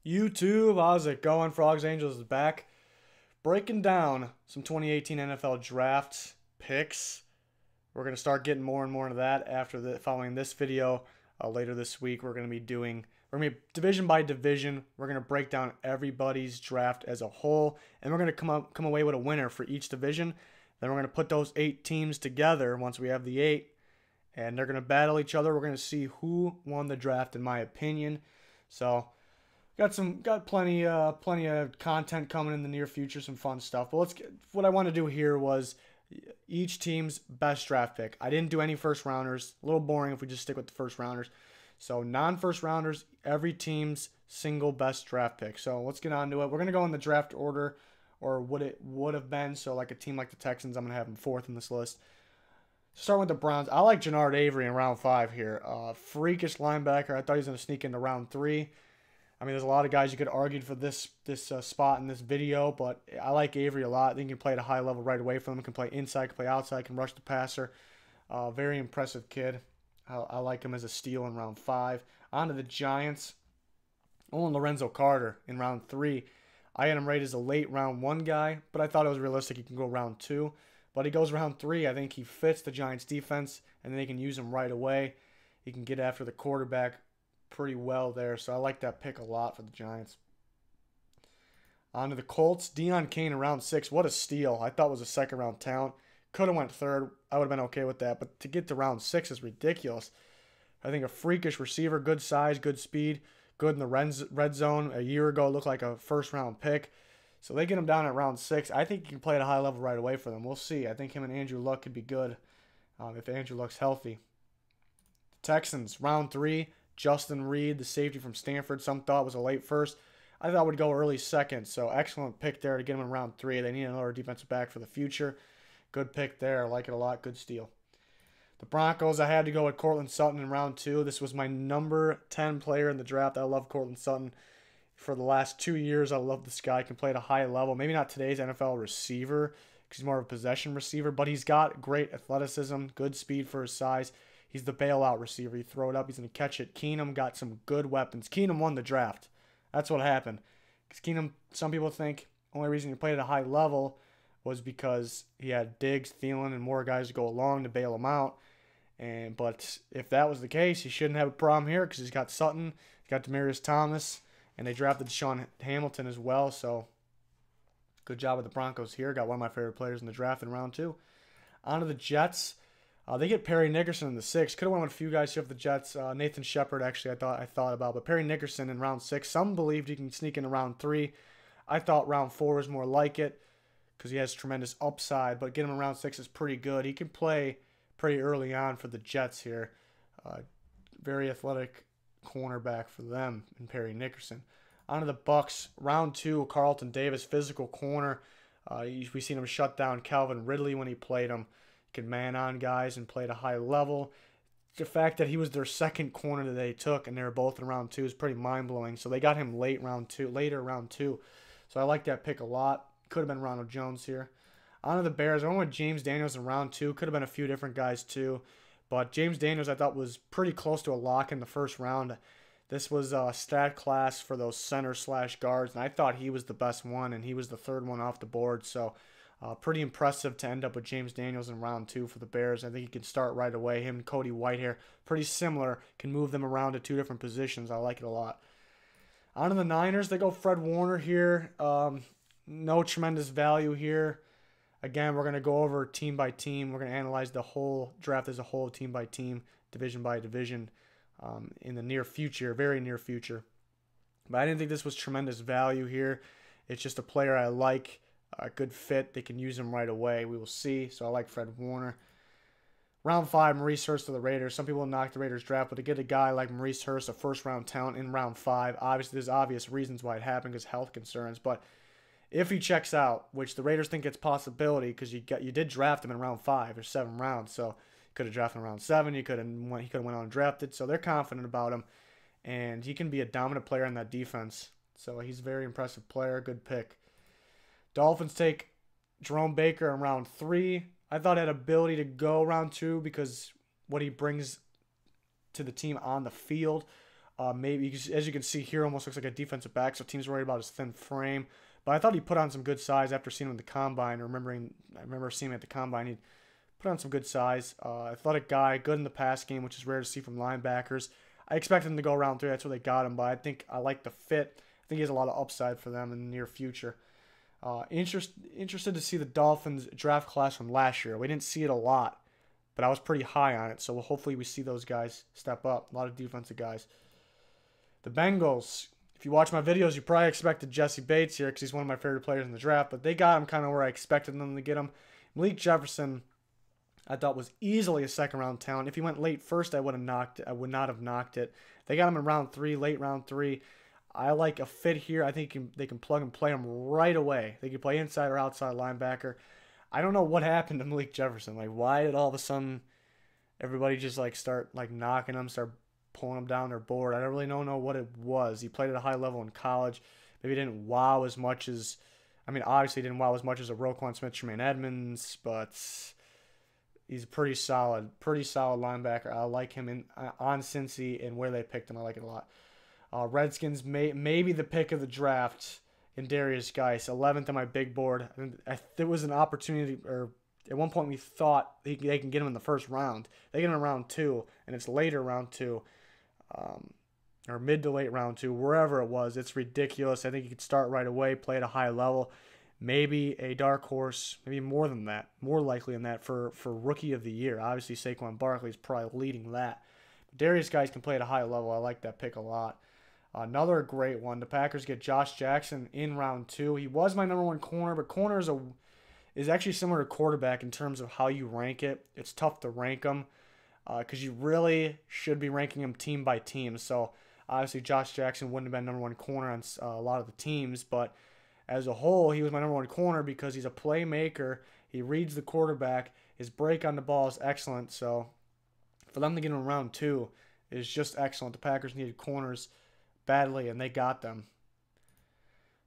YouTube, how's it going? Frogs Angels is back, breaking down some 2018 NFL draft picks. We're gonna start getting more and more into that following this video. Later this week, we're gonna be division by division. We're gonna break down everybody's draft as a whole, and we're gonna come away with a winner for each division. Then we're gonna put those 8 teams together once we have the 8, and they're gonna battle each other. We're gonna see who won the draft, in my opinion. So. Got plenty of content coming in the near future, some fun stuff. But what I want to do here was each team's best draft pick. I didn't do any first rounders. A little boring if we just stick with the first rounders. So non-first rounders, every team's single best draft pick. So let's get on to it. We're gonna go in the draft order, or what it would have been. So like a team like the Texans, I'm gonna have them 4th in this list. Starting with the Browns, I like Jannard Avery in round 5 here. Freakish linebacker. I thought he was gonna sneak into round 3. I mean, there's a lot of guys you could argue for this spot in this video, but I like Avery a lot. I think he can play at a high level right away from him. Can play inside, can play outside, can rush the passer. Very impressive kid. I like him as a steal in round 5. On to the Giants. Lorenzo Carter in round 3. I had him rated as a late round 1 guy, but I thought it was realistic he can go round 2. But he goes round 3. I think he fits the Giants defense, and they can use him right away. He can get after the quarterback pretty well there, so I like that pick a lot for the Giants. On to the Colts. Deion Kane in round 6. What a steal. I thought was a second round talent. Could have went 3rd. I would have been okay with that, but to get to round 6 is ridiculous. I think a freakish receiver, good size, good speed, good in the red zone. A year ago looked like a first round pick. So they get him down at round 6. I think he can play at a high level right away for them. We'll see. I think him and Andrew Luck could be good if Andrew Luck's healthy. The Texans, round 3. Justin Reed, the safety from Stanford, some thought was a late first. I thought would go early second, so excellent pick there to get him in round 3. They need another defensive back for the future. Good pick there. I like it a lot. Good steal. The Broncos, I had to go with Courtland Sutton in round 2. This was my number 10 player in the draft. I love Courtland Sutton. For the last 2 years, I love this guy. Can play at a high level. Maybe not today's NFL receiver, because he's more of a possession receiver, but he's got great athleticism, good speed for his size. He's the bailout receiver. You throw it up, he's going to catch it. Keenum got some good weapons. Keenum won the draft. That's what happened. Because Keenum, some people think, only reason he played at a high level was because he had Diggs, Thielen, and more guys to go along to bail him out. But if that was the case, he shouldn't have a problem here because he's got Sutton, he's got Demaryius Thomas, and they drafted Deshaun Hamilton as well. So good job with the Broncos here. Got one of my favorite players in the draft in round 2. On to the Jets. They get Perry Nickerson in the 6th. Could have went with a few guys here for the Jets. Nathan Shepard, actually, I thought about. But Perry Nickerson in round 6. Some believed he can sneak into round 3. I thought round 4 was more like it because he has tremendous upside. But getting him in round 6 is pretty good. He can play pretty early on for the Jets here. Very athletic cornerback for them in Perry Nickerson. On to the Bucks. Round 2, Carlton Davis, physical corner. We've seen him shut down Calvin Ridley when he played him. Can man on guys and play at a high level. The fact that he was their second corner that they took and they were both in round 2 is pretty mind-blowing. So they got him later round 2. So I like that pick a lot. Could have been Ronald Jones here. On to the Bears. I went with James Daniels in round 2. Could have been a few different guys too. But James Daniels I thought was pretty close to a lock in the first round. This was a stat class for those center/guards, and I thought he was the best one, and he was the 3rd one off the board. So pretty impressive to end up with James Daniels in round 2 for the Bears. I think he can start right away. Him and Cody Whitehair, pretty similar. Can move them around to 2 different positions. I like it a lot. On to the Niners. They go Fred Warner here. No tremendous value here. Again, we're going to go over team by team. We're going to analyze the whole draft as a whole, team by team, division by division in the near future, very near future. But I didn't think this was tremendous value here. It's just a player I like. A good fit. They can use him right away. We will see. So I like Fred Warner. Round 5, Maurice Hurst to the Raiders. Some people knock the Raiders draft, but to get a guy like Maurice Hurst, a first-round talent in round 5, obviously there's obvious reasons why it happened because health concerns. But if he checks out, which the Raiders think it's a possibility because you did draft him in round 5 or 7 rounds, so you could have drafted him in round 7. He could have went on and drafted. So they're confident about him, and he can be a dominant player in that defense. So he's a very impressive player. Good pick. Dolphins take Jerome Baker in round 3. I thought he had ability to go round 2 because what he brings to the team on the field. Maybe, as you can see here, almost looks like a defensive back, so teams worried about his thin frame. But I thought he put on some good size after seeing him in the combine. I remember seeing him at the combine. He put on some good size. Athletic guy, good in the pass game, which is rare to see from linebackers. I expected him to go round 3. That's where they got him, but I like the fit. I think he has a lot of upside for them in the near future. Interested to see the Dolphins draft class from last year. We didn't see it a lot, but I was pretty high on it. So hopefully we see those guys step up. A lot of defensive guys. The Bengals. If you watch my videos, you probably expected Jesse Bates here because he's one of my favorite players in the draft, but they got him kind of where I expected them to get him. Malik Jefferson, I thought was easily a second-round talent. If he went late first, I would not have knocked it. They got him in round 3, late round 3. I like a fit here. I think they can plug and play him right away. They can play inside or outside linebacker. I don't know what happened to Malik Jefferson. Like, why did all of a sudden everybody just start knocking him, start pulling him down their board? I don't really know what it was. He played at a high level in college. Maybe didn't wow as much as, obviously didn't wow as much as a Roquan Smith, Tremaine Edmonds, but he's a pretty solid linebacker. I like him on Cincy and where they picked him. I like it a lot. Redskins, maybe the pick of the draft in Darius Geis, 11th on my big board. There was an opportunity, or at one point we thought they can get him in the first round. They get him in round 2, and it's later round 2, or mid to late round 2, wherever it was. It's ridiculous. I think he could start right away, play at a high level. Maybe a dark horse, maybe more than that, more likely than that for rookie of the year. Obviously, Saquon Barkley is probably leading that. But Darius Geis can play at a high level. I like that pick a lot. Another great one. The Packers get Josh Jackson in round 2. He was my number 1 corner, but corner is actually similar to quarterback in terms of how you rank it. It's tough to rank them because you really should be ranking them team by team. So obviously Josh Jackson wouldn't have been number 1 corner on a lot of the teams, but as a whole, he was my number 1 corner because he's a playmaker. He reads the quarterback. His break on the ball is excellent. So for them to get him in round 2 is just excellent. The Packers needed corners badly, and they got them.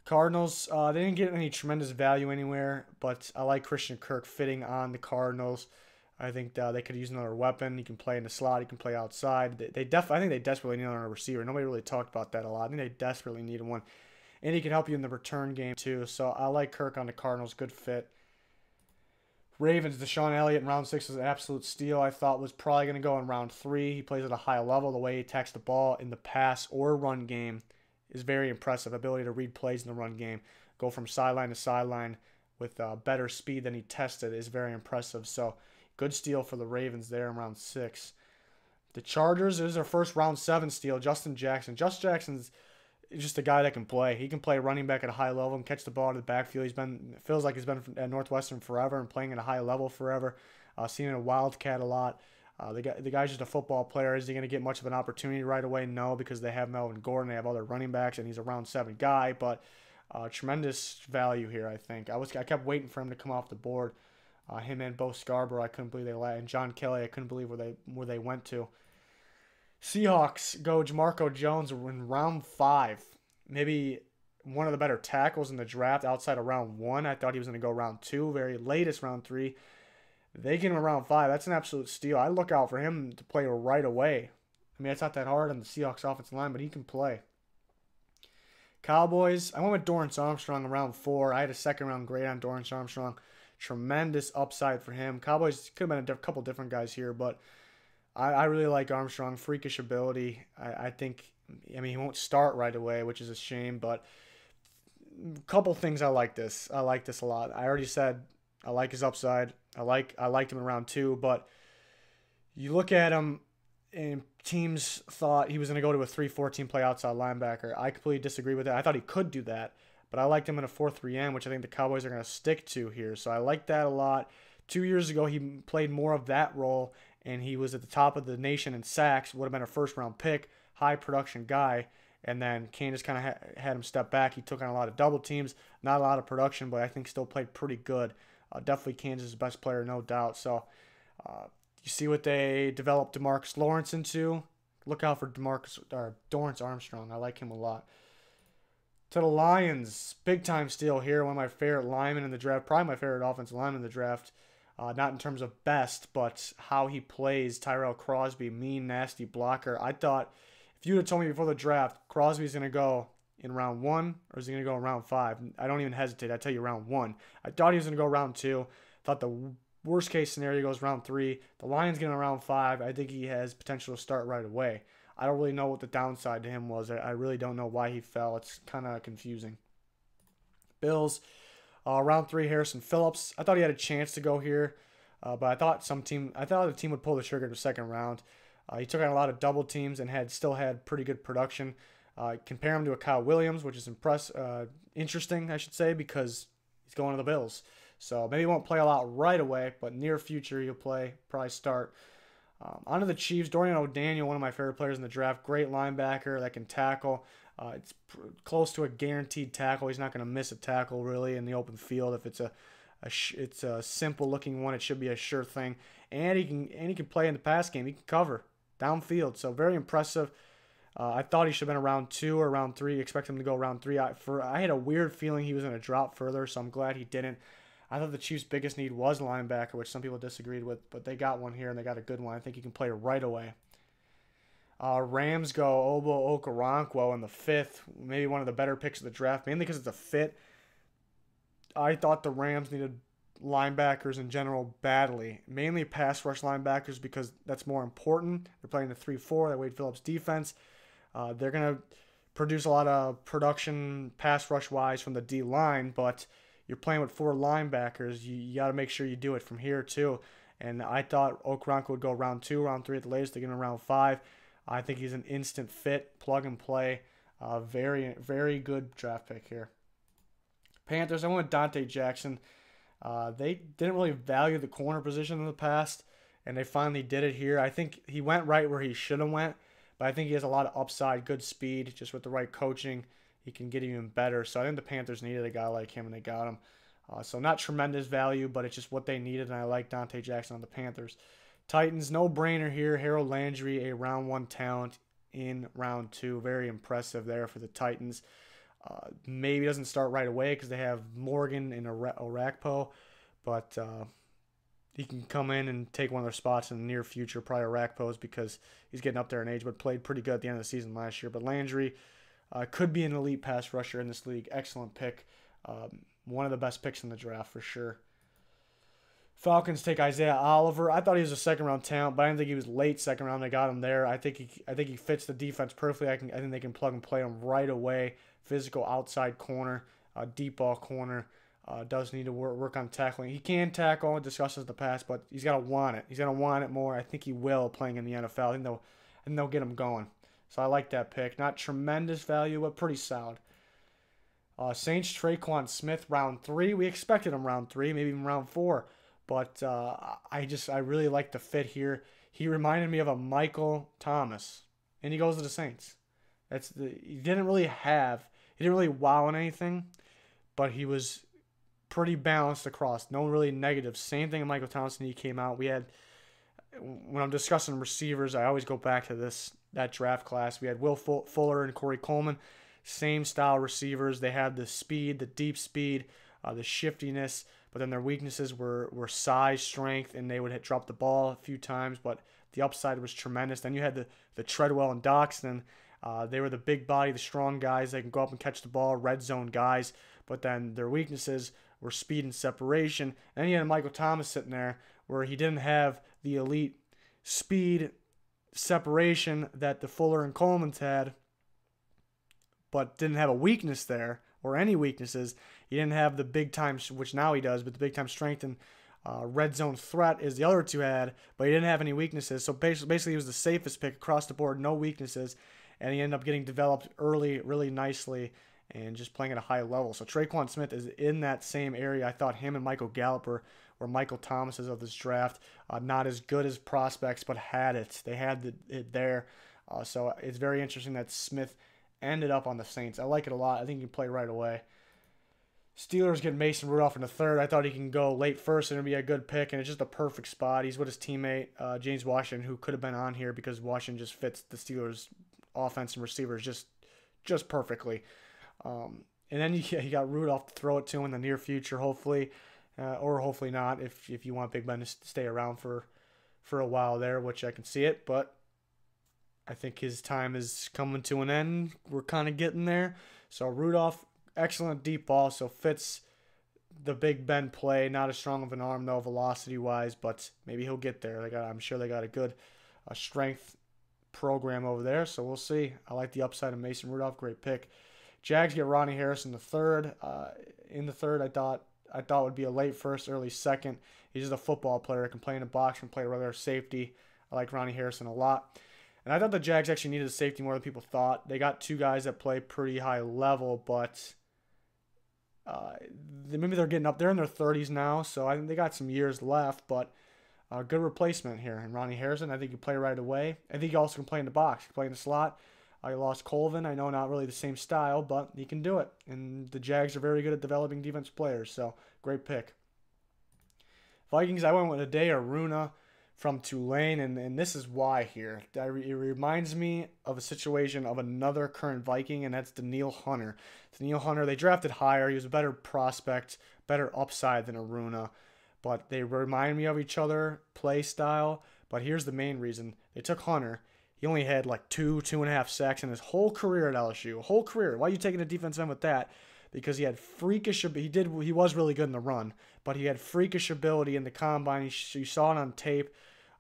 Cardinals, they didn't get any tremendous value anywhere, but I like Christian Kirk fitting on the Cardinals. I think they could use another weapon. He can play in the slot. He can play outside. I think they desperately need another receiver. Nobody really talked about that a lot. I think they desperately need one. And he can help you in the return game too. So I like Kirk on the Cardinals. Good fit. Ravens, Deshaun Elliott in round 6 is an absolute steal. I thought was probably going to go in round 3. He plays at a high level. The way he attacks the ball in the pass or run game is very impressive. Ability to read plays in the run game, go from sideline to sideline with better speed than he tested is very impressive. So good steal for the Ravens there in round 6. The Chargers, this is their first round 7 steal. Justin Jackson. Justin Jackson's just a guy that can play. He can play running back at a high level and catch the ball to the backfield. Feels like he's been at Northwestern forever and playing at a high level forever. Seen a Wildcat a lot. The guy's just a football player. Is he going to get much of an opportunity right away? No, because they have Melvin Gordon. They have other running backs, and he's a round 7 guy. But tremendous value here, I think. I kept waiting for him to come off the board. Him and Bo Scarborough, I couldn't believe they let. And John Kelly, I couldn't believe where they went to. Seahawks go Jamarco Jones in round 5. Maybe one of the better tackles in the draft outside of round 1. I thought he was going to go round 2, very latest round 3. They get him in round 5. That's an absolute steal. I look out for him to play right away. It's not that hard on the Seahawks offensive line, but he can play. Cowboys, I went with Dorrance Armstrong in round 4. I had a second-round grade on Dorrance Armstrong. Tremendous upside for him. Cowboys could have been a couple different guys here, but I really like Armstrong. Freakish ability. I think, he won't start right away, which is a shame, but a couple things I like this. I like this a lot. I already said I like his upside. I liked him in round 2, but you look at him and teams thought he was going to go to a 3-4 play outside linebacker. I completely disagree with that. I thought he could do that, but I liked him in a 4-3-M, which I think the Cowboys are going to stick to here. So I like that a lot. 2 years ago, he played more of that role, and he was at the top of the nation in sacks. Would have been a first-round pick, high production guy. And then Kane just kind of had him step back. He took on a lot of double teams, not a lot of production, but I think still played pretty good. Definitely Kansas' best player, no doubt. So you see what they developed DeMarcus Lawrence into. Look out for Dorrance Armstrong. I like him a lot. To the Lions, big-time steal here. One of my favorite linemen in the draft. Probably my favorite offensive lineman in the draft. Not in terms of best, but how he plays. Tyrell Crosby, mean, nasty blocker. I thought If you would have told me before the draft, Crosby's going to go in round 1 or is he going to go in round 5, I don't even hesitate. I tell you round 1. I thought he was going to go round 2. Thought the worst case scenario goes round 3. The Lions get in round 5. I think he has potential to start right away. I don't really know what the downside to him was. I really don't know why he fell. It's kind of confusing. Bills, round 3, Harrison Phillips. I thought he had a chance to go here, but I thought the team would pull the trigger in the second round. He took on a lot of double teams and still had pretty good production. Compare him to a Kyle Williams, which is interesting, I should say, because he's going to the Bills. So maybe he won't play a lot right away, but near future he'll probably start. On to the Chiefs. Dorian O'Daniel, one of my favorite players in the draft. Great linebacker that can tackle. It's close to a guaranteed tackle. He's not going to miss a tackle really in the open field. If it's a simple looking one, it should be a sure thing. And he can play in the pass game. He can cover downfield. So very impressive. I thought he should have been around 2 or around 3. Expect him to go around 3. I had a weird feeling he was going to drop further, so I'm glad he didn't. I thought the Chiefs' biggest need was linebacker, which some people disagreed with, but they got one here, and they got a good one. I think he can play right away. Rams go Obo Okoronkwo in the 5th, maybe one of the better picks of the draft, mainly because it's a fit. I thought the Rams needed linebackers in general badly, mainly pass rush linebackers because that's more important. They're playing the 3-4, that Wade Phillips defense. They're going to produce a lot of production pass rush-wise from the D-line, but you're playing with 4 linebackers. You got to make sure you do it from here too. And I thought Okoronkwo would go round 2, round 3 at the latest. They get him round 5. I think he's an instant fit, plug and play. Very, very good draft pick here. Panthers, I went with Dante Jackson. They didn't really value the corner position in the past, and they finally did it here. I think he went right where he should have went, but I think he has a lot of upside, good speed, just with the right coaching. He can get even better. So I think the Panthers needed a guy like him, and they got him. So not tremendous value, but it's just what they needed, and I like Dante Jackson on the Panthers. Titans, no-brainer here. Harold Landry, a round 1 talent in round 2. Very impressive there for the Titans. Maybe doesn't start right away because they have Morgan and Orakpo, but he can come in and take one of their spots in the near future, probably Orakpo's, because he's getting up there in age, but played pretty good at the end of the season last year. But Landry could be an elite pass rusher in this league. Excellent pick. One of the best picks in the draft for sure. Falcons take Isaiah Oliver. I thought he was a second-round talent, but I didn't think he was late second round. They got him there. I think he fits the defense perfectly. I think they can plug and play him right away. Physical outside corner, deep ball corner. Does need to work on tackling. He can tackle, discussed in the past, but he's got to want it. He's going to want it more. I think he will playing in the NFL. I think they'll get him going. So I like that pick. Not tremendous value, but pretty solid. Saints Traquan Smith, round 3. We expected him round 3, maybe even round 4. But I really like the fit here. He reminded me of a Michael Thomas, and he goes to the Saints. He didn't really wow on anything, but he was pretty balanced across. No really negatives. Same thing with Michael Thomas when he came out. When I'm discussing receivers, I always go back to that draft class. We had Will Fuller and Corey Coleman. Same style receivers. They had the speed, the deep speed, the shiftiness, but then their weaknesses were size, strength, and they would drop the ball a few times, but the upside was tremendous. Then you had the Treadwell and Doxton. They were the big body, the strong guys. They can go up and catch the ball, red zone guys, but then their weaknesses were speed and separation. And then you had Michael Thomas sitting there where he didn't have the elite speed, separation that the Fuller and Coleman's had, but didn't have a weakness there or any weaknesses. He didn't have the big time, which now he does, but the big time strength and red zone threat is the other two had, but he didn't have any weaknesses. So basically he was the safest pick across the board, no weaknesses, and he ended up getting developed early really nicely and just playing at a high level. So Traquan Smith is in that same area. I thought him and Michael Gallup were Michael Thomas's of this draft. Not as good as prospects, but had it. They had it there. So it's very interesting that Smith ended up on the Saints. I like it a lot. I think he can play right away. Steelers get Mason Rudolph in the 3rd. I thought he can go late first and it'd be a good pick, and it's just a perfect spot. He's with his teammate, James Washington, who could have been on here because Washington just fits the Steelers' offense and receivers just perfectly. And then he got Rudolph to throw it to in the near future, hopefully, or hopefully not, if you want Big Ben to stay around for a while there, which I can see it. But I think his time is coming to an end. We're kind of getting there. So Rudolph, excellent deep ball, so fits the Big Ben play. Not as strong of an arm, though, velocity-wise, but maybe he'll get there. I'm sure they got a good strength program over there, so we'll see. I like the upside of Mason Rudolph. Great pick. Jags get Ronnie Harrison the third. In the third, I thought would be a late first, early second. He's just a football player. Can play in the box, can play regular safety. I like Ronnie Harrison a lot. And I thought the Jags actually needed a safety more than people thought. They got two guys that play pretty high level, but maybe they're getting up. They're in their 30s now, so I think they got some years left, but a good replacement here. And Ronnie Harrison, I think he can play right away. I think he also can play in the box. He can play in the slot. I lost Colvin. I know not really the same style, but he can do it. And the Jags are very good at developing defensive players, so great pick. Vikings, I went with Ade Aruna from Tulane, and this is why here. It reminds me of a situation of another current Viking, and that's Daniil Hunter. Daniil Hunter, they drafted higher. He was a better prospect, better upside than Aruna, but they remind me of each other, play style. But here's the main reason. They took Hunter. He only had like 2.5 sacks in his whole career at LSU. Whole career. Why are you taking a defensive end with that? Because he had freakish. He was really good in the run, but he had freakish ability in the combine. You saw it on tape.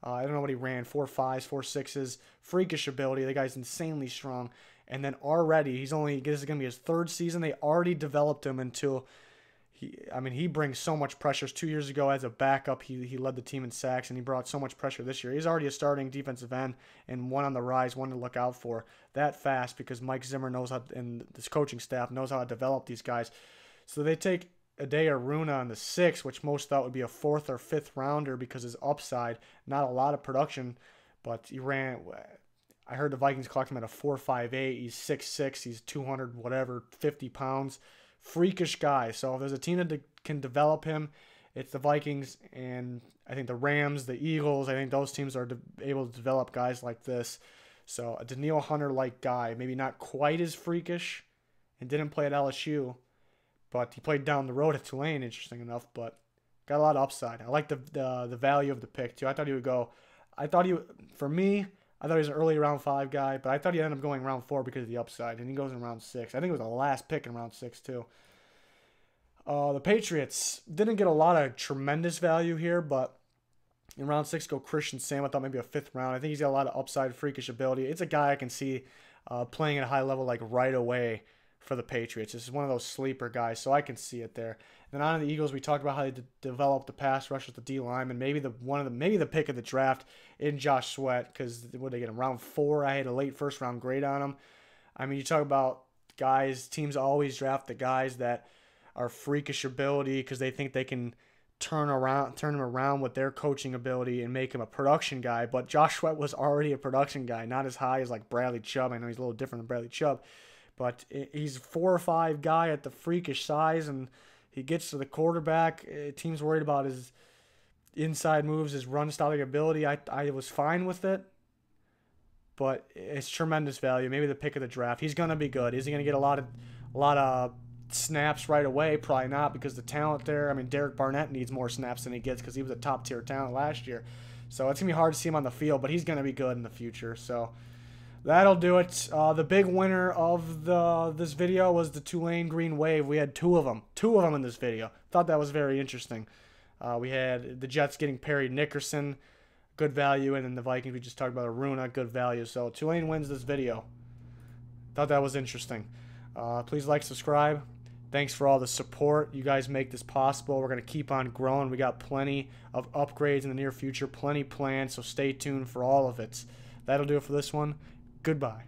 I don't know what he ran, 4.5s, 4.6s, freakish ability. The guy's insanely strong. And then already, this is going to be his third season. They already developed him into, he brings so much pressure. 2 years ago as a backup, he led the team in sacks, and he brought so much pressure this year. He's already a starting defensive end and one on the rise, one to look out for that fast, because Mike Zimmer knows how, and this coaching staff knows how to develop these guys. So they take Ade Aruna in the 6th, which most thought would be a 4th or 5th rounder because his upside, not a lot of production, but he ran. I heard the Vikings clocked him at a 4.58. He's 6'6". He's 50 pounds. Freakish guy. So if there's a team that can develop him, it's the Vikings, and I think the Rams, the Eagles, I think those teams are able to develop guys like this. So a Daniil Hunter-like guy, maybe not quite as freakish, and didn't play at LSU, but he played down the road at Tulane, interesting enough, but got a lot of upside. I like the value of the pick, too. I thought he was an early round 5 guy, but I thought he ended up going round 4 because of the upside, and he goes in round 6. I think it was the last pick in round 6, too. The Patriots didn't get a lot of tremendous value here, but in round 6 go Christian Sam. I thought maybe a 5th round. I think he's got a lot of upside, freakish ability. It's a guy I can see playing at a high level like right away for the Patriots. This is one of those sleeper guys, so I can see it there. And then on to the Eagles, we talked about how they developed the pass rush with the D line, and maybe the pick of the draft in Josh Sweat, because what they get him round 4. I had a late first round grade on him. I mean, you talk about teams always draft the guys that are freakish ability because they think they can turn him around with their coaching ability and make him a production guy. But Josh Sweat was already a production guy, not as high as like Bradley Chubb. I know he's a little different than Bradley Chubb, but he's 4 or 5 guy at the freakish size, and he gets to the quarterback. Team's worried about his inside moves, his run-stopping ability. I was fine with it, but it's tremendous value. Maybe the pick of the draft. He's going to be good. Is he going to get a lot of snaps right away? Probably not, because the talent there. I mean, Derek Barnett needs more snaps than he gets because he was a top-tier talent last year. So it's going to be hard to see him on the field, but he's going to be good in the future. So that'll do it. The big winner of this video was the Tulane Green Wave. We had 2 of them. 2 of them in this video. Thought that was very interesting. We had the Jets getting Perry Nickerson, good value, and then the Vikings, we just talked about Aruna, good value. So Tulane wins this video. Thought that was interesting. Please like, subscribe. Thanks for all the support. You guys make this possible. We're going to keep on growing. We got plenty of upgrades in the near future, plenty planned, so stay tuned for all of it. That'll do it for this one. Goodbye.